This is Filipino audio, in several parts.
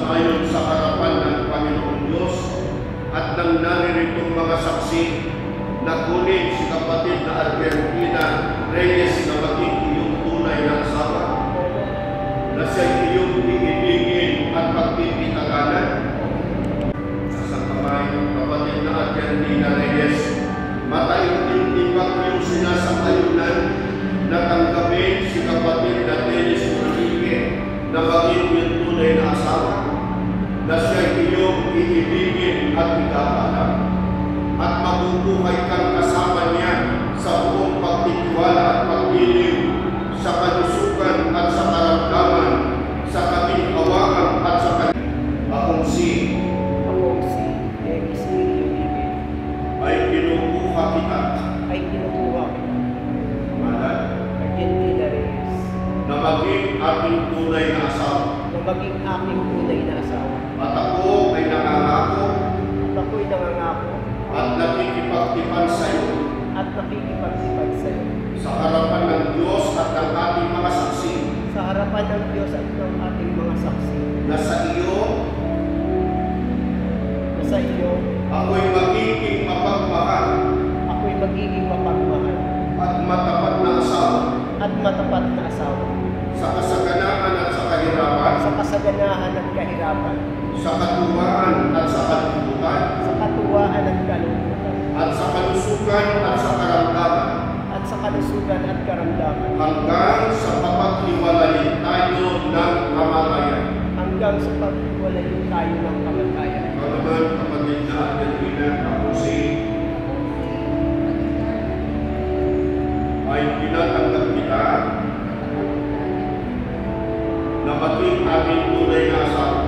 ngayon sa harapan ng Panginoong Diyos at ng naririto'ng mga saksi na kunin si kapatid na Argentina Reyes na maging iyong tunay na asawa, na siya iyong iibigin at pagpipitaganan. Sa kamay ng kapatid na Argentina Reyes, mataintindi pag iyong sinasangayunan na tanggapin si kapatid na Dennis Rodriguez na maging iyong tunay na asawa, na siya iyong iibigin at itapalang, at mabubuhay kang kasama niya sa buong pagtitiwala at pagdilim, sa kalusugan at sa karamdaman, sa kaginhawaan at sa akong si Dennis Rodriguez ay kinukuha kita Malan Argentina Reyes na maging aking tunay na asawa, at ako ay nangangako at nakikipagtipan sa iyo sa harapan ng Diyos at ng ating mga saksi na sa iyo ako'y magiging mapagmahal at matapat na asawa sa kasaganahan at sa kahirapan, sa katuwaan at sa kalungkutan, at sa kalusugan at sa karamdaman, hanggang sa papaghiwalayin tayo ng kamatayan. Kalaman, kapatid na Argentina, ako si ay tinatanggap kita na maging aking tunay na asawa,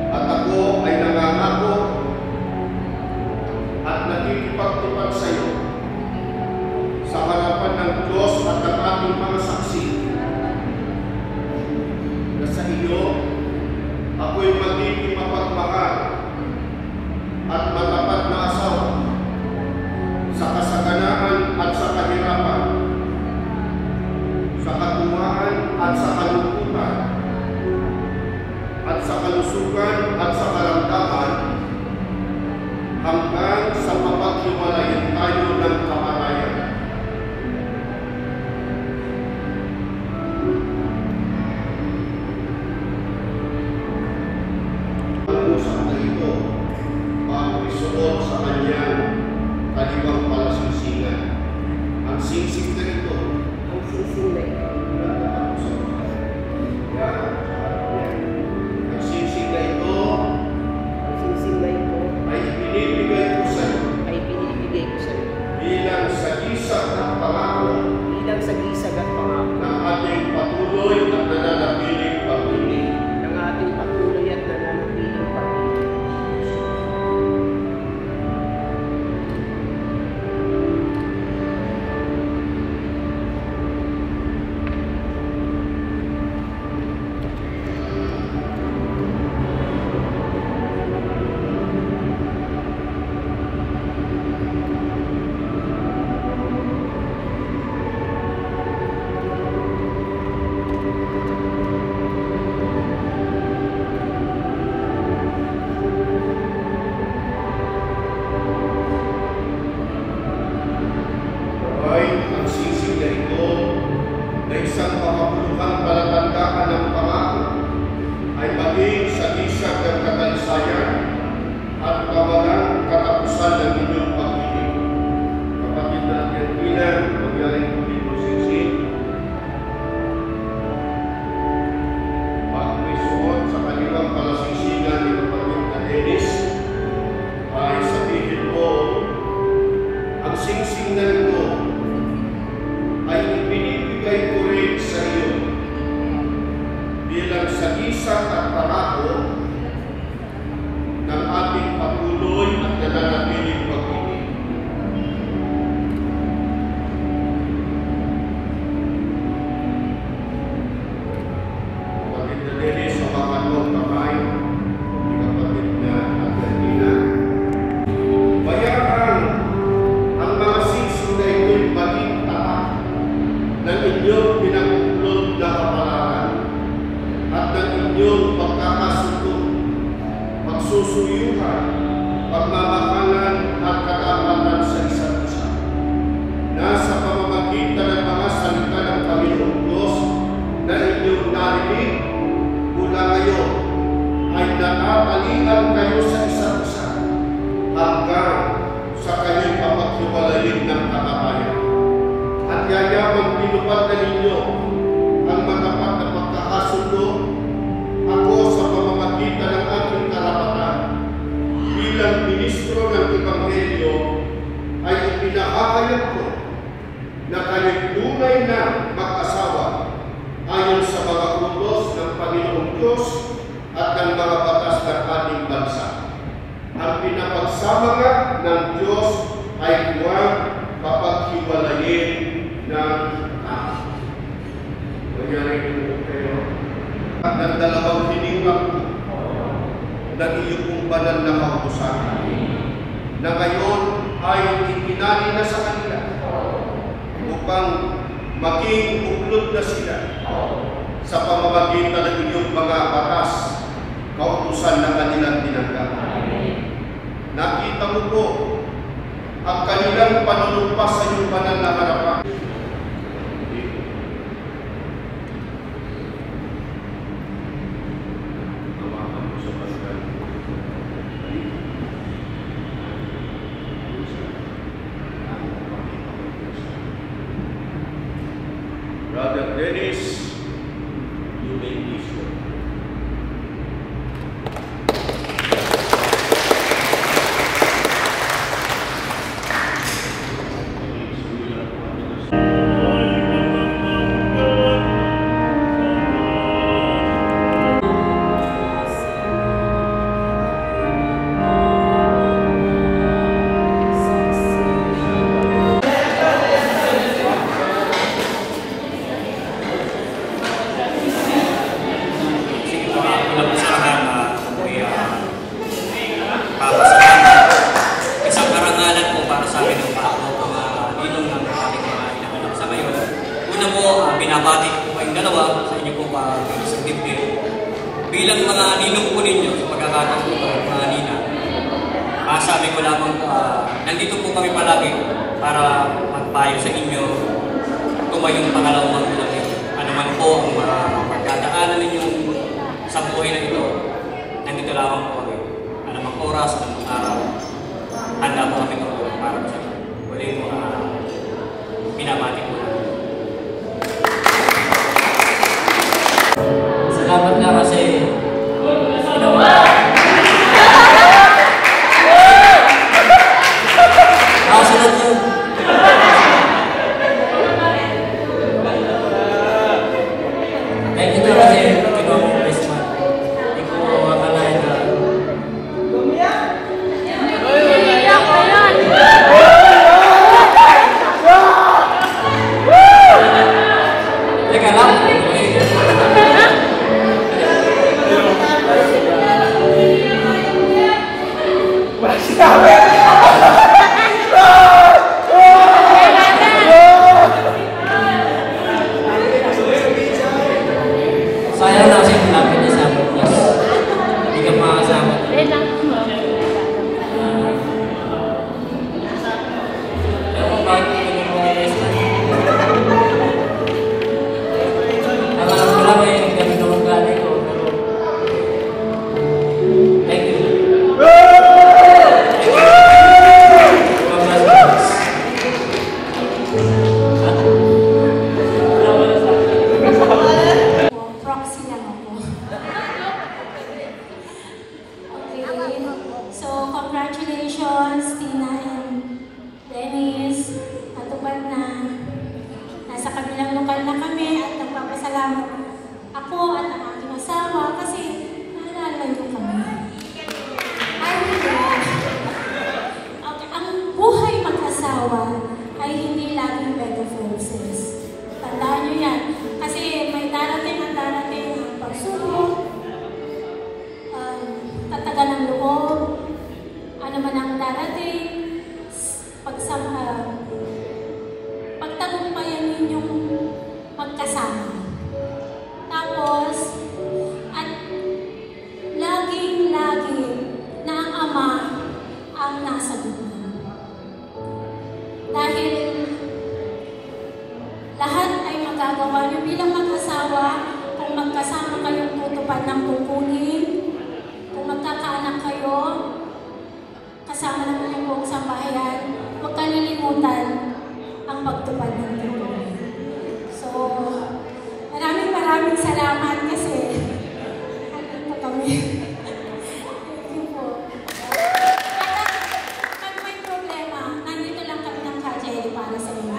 at ako ay nangangako at nakikipagtupad sa iyo sa harapan ng Diyos at ng ating mga saksi na sa iyo ako'y magiging mapagmahal at matapat na asawa sa kasaganaan at sa kahirapan, sa katuwaan at sa kalungkutan, at sa kalusugan at sa karamdaman, hanggang sa mapaghiwalayin tayo ng kamatayan. Ang usap na ito, bago isunod sa kanyang kalibang palasingsingan. Ang singsing na ito, ang singsing na ito ay binibigay ko sa iyo bilang sagisag ng pangako ng ating patuloy at nananatiling pag-ibig. tinupad na ninyo ang matapat na pagkakasundo, ako sa pamamagitan ng aking karapatan bilang ministro ng Ebanghelyo ay ipinahahayag ko na kayo'y tunay na mag-asawa ayon sa mga utos ng Panginoong Diyos at ng mga batas ng ating bansa. Ang pinapagsama nga ng Diyos ay huwag papaghiwalayin ng tao. Nangyari ko kayo. At ng dalawang hiniwag ng iyong kong banal na kautusan na ngayon ay itinali na sa kanila upang maging uklod na sila sa pamamagitan ng inyong mga batas, kautusan na kanilang tinanggap. Nakita mo po ang kanilang panunumpas sa iyong banal na harapan. Brother Dennis, you may be sure. Binabati ko kayong dalawa sa inyo po isang dibdib. Bilang mga ninong po ninyo sa pagkakataon po mga nina, sabi ko lamang nandito po kami palagi para magpayo sa inyo tumayong pangalawang ulang ito. Ano man po ang mga pagkadaanan ninyo sa buhay na ito, nandito lamang po kami. Anumang oras, anumang araw, handa po kami para sa inyo. Muli po binabati ko. Salamat nga kasi ginawa. Sunod yun. Thank you na kasi ginawa mo best man. Hindi ko akalain na. Teka lang. Sayang na kasi malapit na sa bukas. Hindi ka makakasama. Pero bakit hindi mo mga alam ko lang eh, ganun naman gani ko. Thank you. So, congratulations, Tina and Dennis. Natupad na. Nasa kabilang lokal na kami at nagpapasalamat ako at ang aking asawa kasi naalala niyo kami. Okay, ang buhay mag-asawa ay hindi laging bed of roses. Tandaan niyo yan. Kasi may darating ang pagsubok, tatagan ng loob, ano man ang darating, pagtagumpayan ninyong magkasama. Tapos, at laging-lagi na ang Ama ang nasa gitna. Dahil lahat ay magagawa niyo bilang mag-asawa kung magkasama kayong tutupad ng tungkulin, kung magkakaanak kayo, kasama naman yung buong sambahayan, huwag kalilimutan ang pagtupad ng tungkulin. maraming salamat kasi hanggang po kami. Thank you po. Pag may problema, nandito lang kami ng KJ para sa inyo.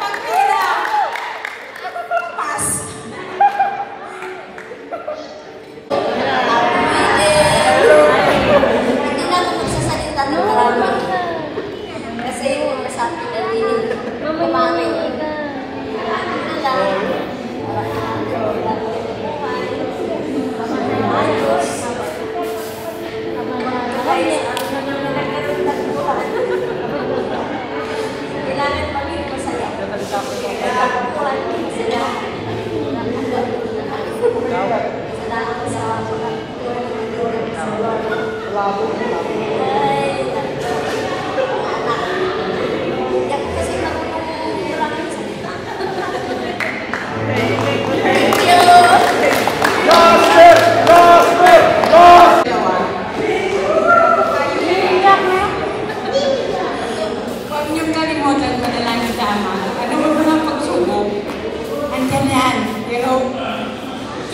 Pag pila, pass. Hindi na ako magsasalita ng marami. Kasi yung masabi na din, kumamay. Ano lang. Kailangan maging masaya. Salamat sa kasi maraming salita. Thank you! Huwag niyong kalimutan manalangin tama. Ano mo ba ng pagsubok? Andyan yan. Pero,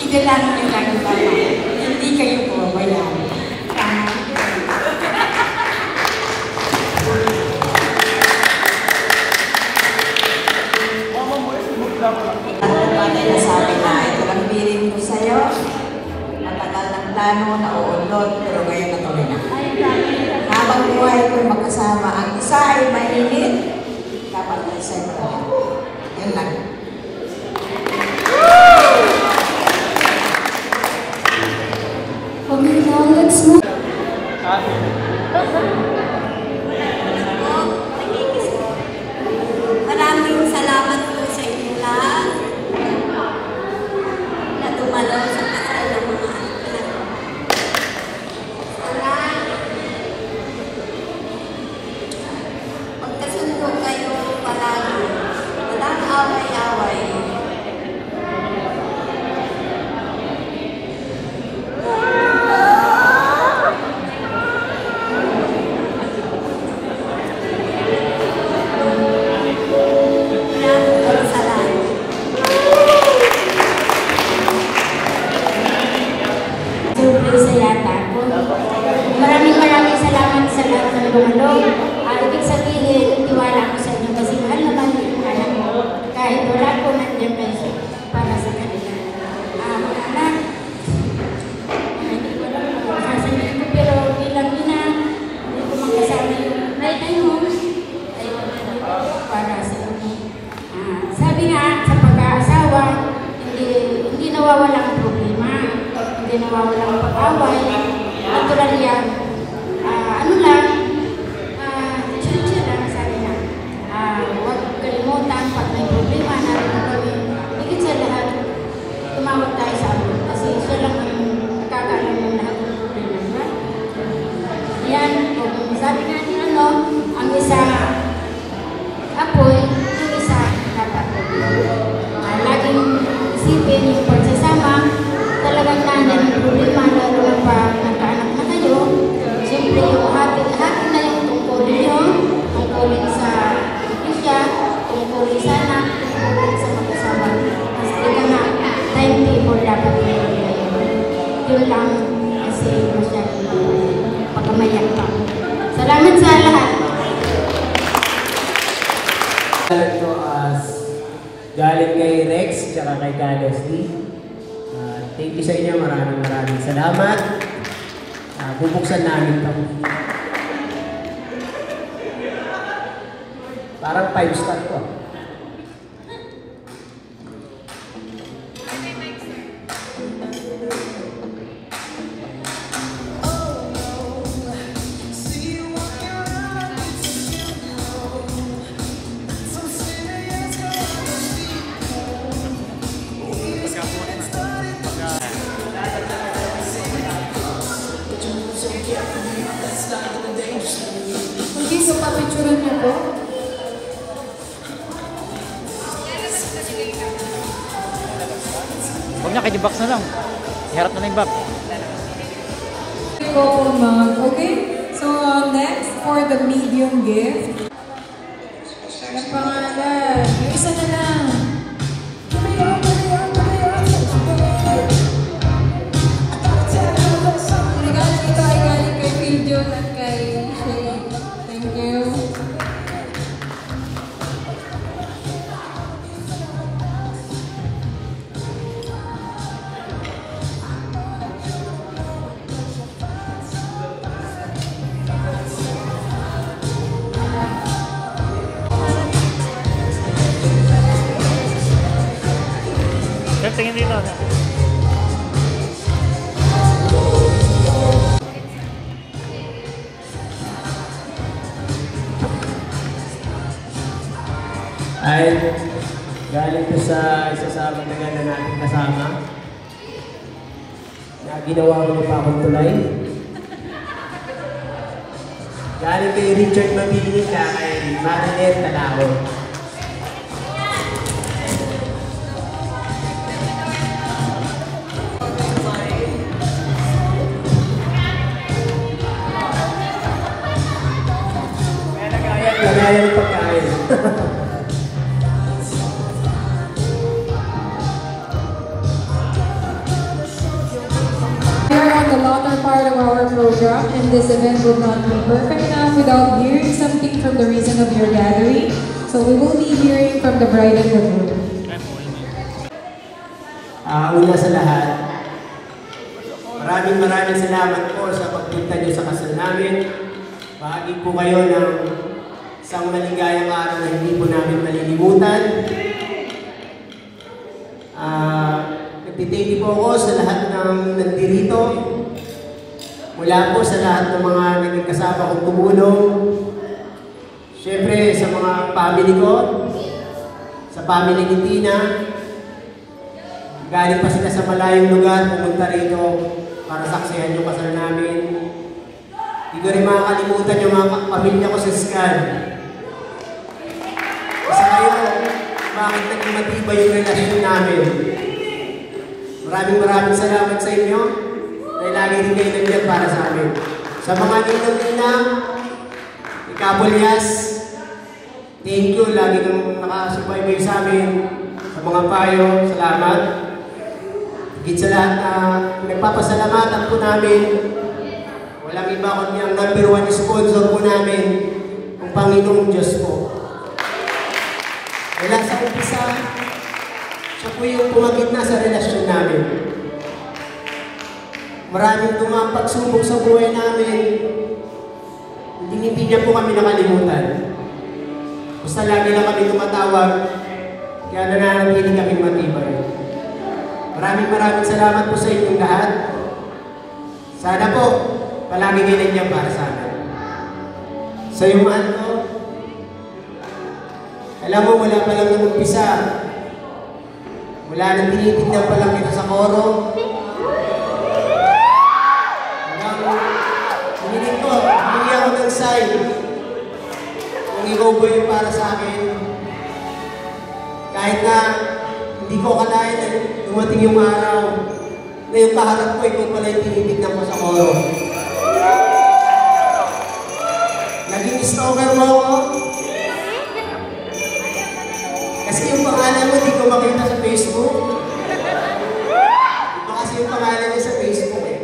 idalangin niyo lang yung tama. Hindi kayo bumabayan. Tama. Ang bagay na sabi na, ito lang bilin ko sa'yo. Matagal ng plano na uunlod, pero ngayon natuloy na. Habang buhay ko'y magkasama, ang isa ay mainit, dapat ang isa ay malalim. Yan lang. Okay, now let's move. Maraming salamat po sa inyo lahat na dumalaw sa kasal ng mga anak. Sana magkasundo kayo palagi. Walang away-away. Sa yata po. Maraming salamat sa lahat ng dumalo. Ibig sabihin, tiwala ko sa inyo kasi mahal naman yung anak mo. Kahit wala po nandiyan kayo para sa kanila. Mga anak, hindi ko lang sasabihin ko pero bilang ina, hindi ko makasama yung nanay mo. Ay, para sa inyo. Sabi nga, sa pag-aasawa, hindi nawawala ang problema. Hindi nawawala ang pag-away. Natural yan. Ano lang, chill lang sabi na. Huwag kalimutan pag may problema natin na gawin. Higit sa lahat, tumawag tayo sa amin. Kasi siya lang ang nakakaalam ng lahat ng problema. Yan, kung sabi nga ni ang isa apoy, yung isa dapat laging isipin yung pagsasama. Talagang nandiyan ang problema, lalo na pa nagkaanak na kayo. Siyempre, yung hati na yung tungkulin nyo, tungkulin sa isya, tungkulin sa anak, tungkulin sa mag-asawa. Mas ika nga, timetable dapat meron kayo. Yun lang kasi masyadong pagkamayak pa. Salamat sa lahat. Ito as galing kay Rex tsaka kay Leslie. Thank you sa inyo. Maraming salamat. Bubuksan namin ito. Parang 5-star ko. Okay, so papicturan niyo po. Huwag na, kay box na lang. Iharap na lang yung bag. Okay, so next for the medium gift. Ang pangalan, yung isa na lang. tingin dito. Ay, galing ko sa isa sa matagal na natin kasama. Na ginawa ko pa akong tulay. Galing kay Richard Mabini na kay Marilyn Talao. Lagayan ng pagkain. The latter part of our program, and this event would not be perfect enough without hearing something from the reason of your gathering. So we will be hearing from the bride and the groom. Una sa lahat, maraming salamat po sa pagpunta niyo sa kasal namin. Bahagi po kayo ng isang maligayang araw na hindi po namin malilimutan. Nagtitindi po ako sa lahat ng nandirito. Mula po sa lahat ng mga naging kasama kong tumulong. Siyempre sa mga family ko, sa family ni Tina. Galing pa sila sa malayong lugar, pumunta rito para saksihan yung kasal namin. Hindi ko rin makakalimutan yung mga pamilya ko sa Scan. Kasi kayo, bakit naging matibay yung relasyon namin? Maraming salamat sa inyo. Dahil lagi rin kayo nandiyan para sa amin. Sa mga ninang-ninang, ikapulyas, thank you. Lagi kang nakasubaybay sa amin. Sa mga payo, salamat. Higit sa lahat na nagpapasalamatan po namin. Walang iba kundi ang #1 sponsor po namin, ang Panginoong Diyos po. Wala sa umpisa, siya po yung pumagitna sa relasyon namin. Maraming dumang pagsubok sa buhay namin. Hindi niya po kami nakalimutan. Basta lagi lang kami tumatawag, kaya nananatili kami matibay. Maraming salamat po sa inyong lahat. Sana po, palagi kayo nandiyan para sa amin. Sa iyong mahal ko, alam mo, wala pa lang nung umpisa. Wala nang tinitignan pa lang kita sa koro. Hiniling ko, hindi ako ng sign. Kung ikaw ba yung para sa akin, kahit na hindi ko akalain na dumating yung araw na yung kaharap ko, ikaw pala yung tinitignan ko sa koro. Naging stalker mo ako. Kasi yung pangalan mo, di ko makita sa Facebook. Iba kasi yung pangalan niya sa Facebook eh.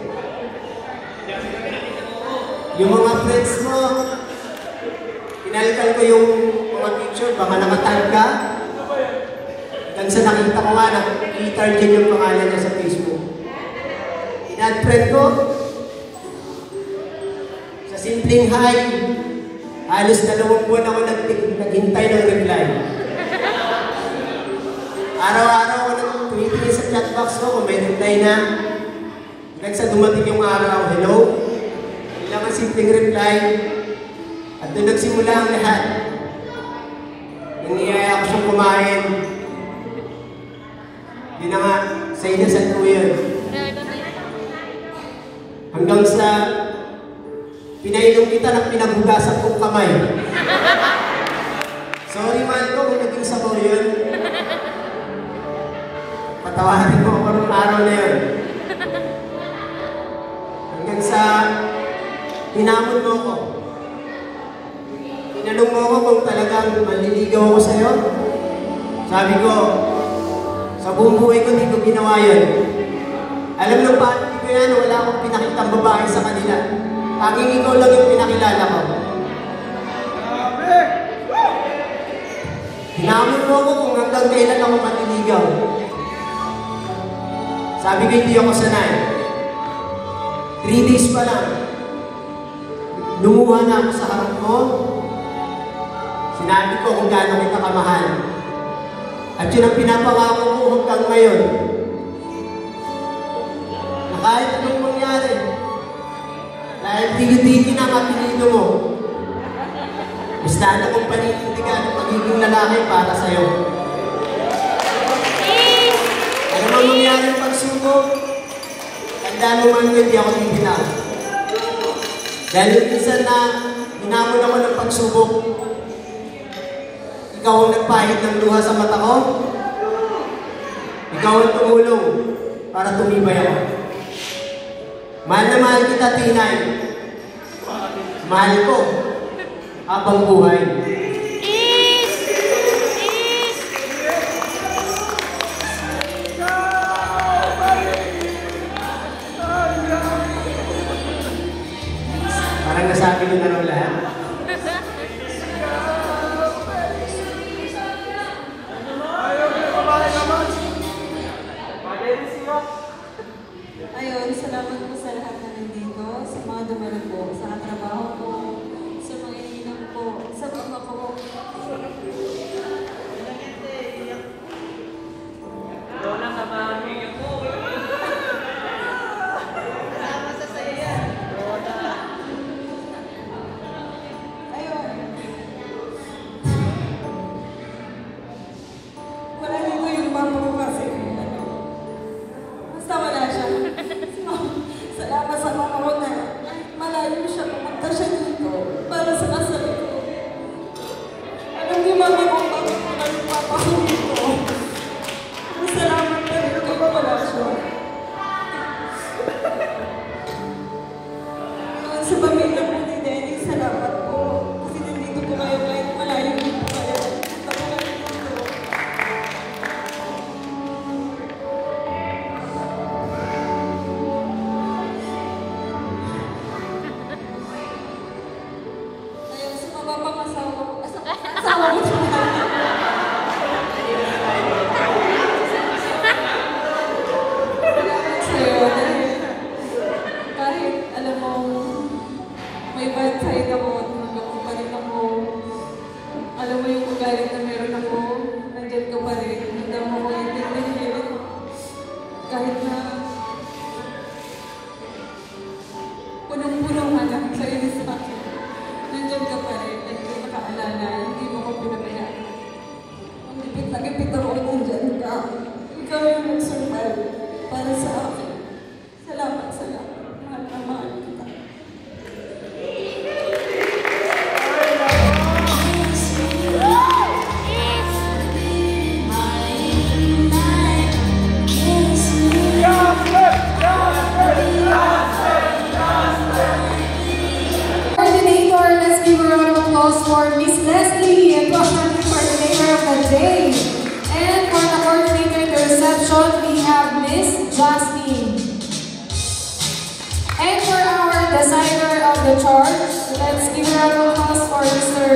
Yung mga friends mo, pinalitan ko yung mga picture, baka nakatag ka. Hanggang sa nakita ko nga, nakita dyan yung pangalan niya sa Facebook. In-unfriend ko, sa simpleng hi, halos 2 buwan ako naghintay ng reply. Araw-araw ako tumitingin sa chatbox ko kung may reply na. Hanggang sa dumating yung araw, hello? Kailangan simpleng reply. At doon nagsimula ang lahat. Nangyayaya ko siyang kumain. Hindi na nga, sa inasal ko yun. Hanggang sa pinainom kita ng pinaghugasan kong kamay. Sorry man ko kung naging sabaw yun. Patawarin mo ako ng araw na yun. Hanggang sa hinamon mo ko. Tinanong mo ako kung talagang maliligaw ako sa'yo. Sabi ko, sa buong buhay ko, hindi ko ginawa yun. Alam ng pati ko yan, wala akong pinakitang babae sa kanila. Tanging ikaw lang yung pinakilala ko. Hinamon mo ako kung hanggang kailan ako maliligaw. Sabi ko, hindi ako sanay. 3 days pa lang. Lumuha na ako sa harap mo. Sinabi ko kung gaano kita kamahal. At yun ang pinapangako ko hanggang ngayon. kahit anong mangyari, dahil tigil-tigil ang apelido mo, mas lalo kong paninindigan ang pagiging lalaki para sa'yo. Ano man mangyari ang pagsubok, tandaan mo man hindi ako tibitaw. Dahil minsan na hinamon ako ng pagsubok, ikaw ang nagpahid ng luha sa mata ko, ikaw ang tumulong para tumibay ako. Mahal na mahal kita, Tinay. Mahal ko habang buhay. Parang nasabi nyo na lang lahat. Ayun, salamat po sa lahat na nandito, sa mga dumalo po, sa katrabaho ko, sa mga ininang po, sa mga ko. Lola, kamaming ako. Sama sa saya. Ayun. Wala dito yung mama ko kasi. Basta wala siya. Salamat sa mama ko na malayo siya, pumunta siya dito para sa kasal ko. Alam niyo mama ko bakit ko na yung papa ko dito. Salamat pa rin kay wala siya. Sa pamilya po ni Denny, salamat po. Kasi nandito po kayo kahit malayo po kayo. Punta po kayo dito. Ayun, sa mababang asawa ko. Asawa ko siya. Salamat sa'yo dahil kahit alam mo may bad side ako, naloko pa rin ako. Alam mo yung ugalit na meron ako, nandyan ka pa rin. Hindi mo ko intindihin. Kahit na punong-punong anak sa'yo sa akin. Nandyan ka pa rin, hindi mo nakaalala, hindi mo ko pinabayaan. Ang lipit ako, nandyan ka. Ikaw yung nag-survive para sa akin. Salamat, salamat. Mahal na mahal kita. Coordinator, let's give a round of applause for Miss Leslie and coordinator of the day. And for the coordinator in the reception, we have Miss Justine. And for our designer of the chart, let's give a round of applause for Mr.